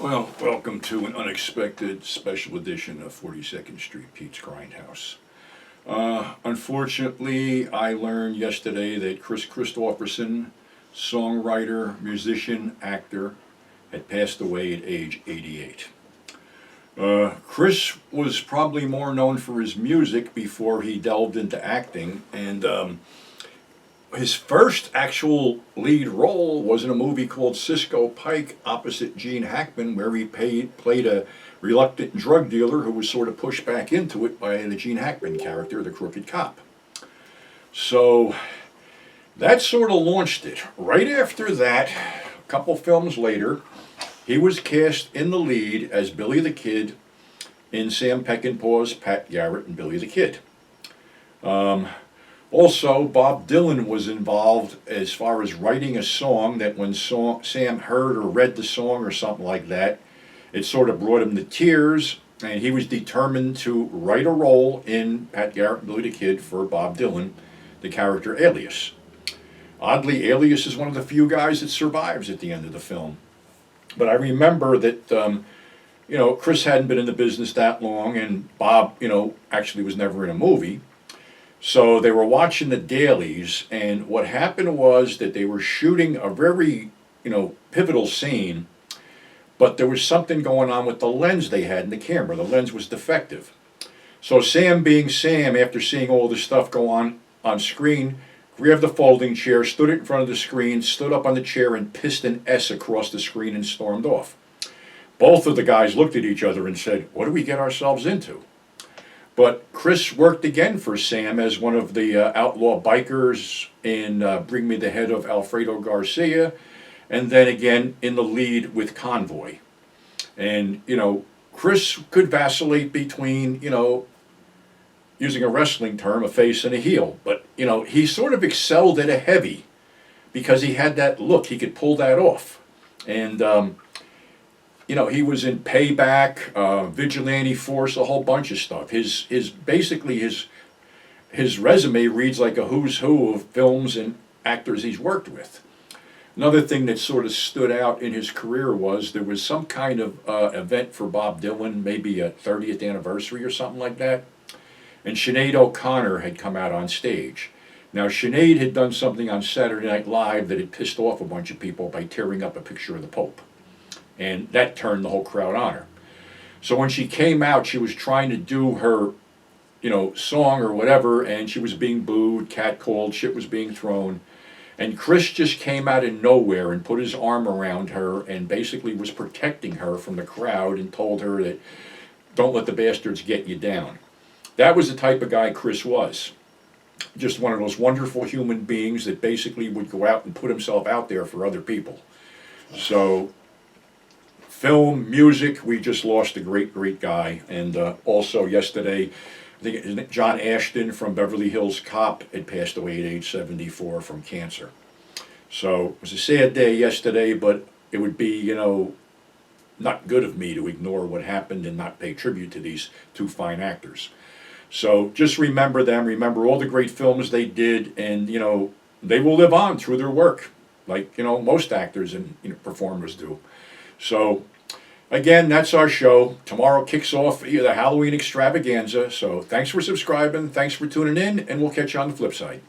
Well, welcome to an unexpected special edition of 42nd Street Pete's Grindhouse. Unfortunately, I learned yesterday that Kris Kristofferson, songwriter, musician, actor, had passed away at age 88. Kris was probably more known for his music before he delved into acting, and his first actual lead role was in a movie called Cisco Pike opposite Gene Hackman, where he played a reluctant drug dealer who was sort of pushed back into it by the Gene Hackman character, the crooked cop. So that sort of launched it. Right after that, a couple films later, he was cast in the lead as Billy the Kid in Sam Peckinpah's Pat Garrett and Billy the Kid. Also, Bob Dylan was involved as far as writing a song that when Sam heard or read the song or something like that, it sort of brought him to tears, and he was determined to write a role in Pat Garrett and Billy the Kid for Bob Dylan, the character Alias. Oddly, Alias is one of the few guys that survives at the end of the film. But I remember that, Kris hadn't been in the business that long, and Bob, actually was never in a movie. So they were watching the dailies, and what happened was that they were shooting a very, pivotal scene, but there was something going on with the lens they had in the camera. The lens was defective. So Sam, being Sam, after seeing all this stuff go on screen, grabbed the folding chair, stood it in front of the screen, stood up on the chair, and pissed an S across the screen and stormed off. Both of the guys looked at each other and said, "What do we get ourselves into?" But Kris worked again for Sam as one of the outlaw bikers in Bring Me the Head of Alfredo Garcia, and then again in the lead with Convoy. And, Kris could vacillate between, using a wrestling term, a face and a heel. But, he sort of excelled at a heavy because he had that look. He could pull that off. And, he was in Payback, Vigilante Force, a whole bunch of stuff. His resume reads like a who's who of films and actors he's worked with. Another thing that sort of stood out in his career was there was some kind of event for Bob Dylan, maybe a 30th anniversary or something like that, and Sinead O'Connor had come out on stage. Now, Sinead had done something on Saturday Night Live that had pissed off a bunch of people by tearing up a picture of the Pope. And that turned the whole crowd on her. So when she came out, she was trying to do her, song or whatever, and she was being booed, catcalled, shit was being thrown. And Kris just came out of nowhere and put his arm around her and basically was protecting her from the crowd and told her that, don't let the bastards get you down. That was the type of guy Kris was. Just one of those wonderful human beings that basically would go out and put himself out there for other people. So, film, music, we just lost a great, great guy. And also yesterday, I think John Ashton from Beverly Hills Cop had passed away at age 74 from cancer. So it was a sad day yesterday, but it would be, not good of me to ignore what happened and not pay tribute to these two fine actors. So just remember them, remember all the great films they did, and, they will live on through their work, like, most actors and performers do. So, again, that's our show. Tomorrow kicks off the Halloween extravaganza. So thanks for subscribing, thanks for tuning in, and we'll catch you on the flip side.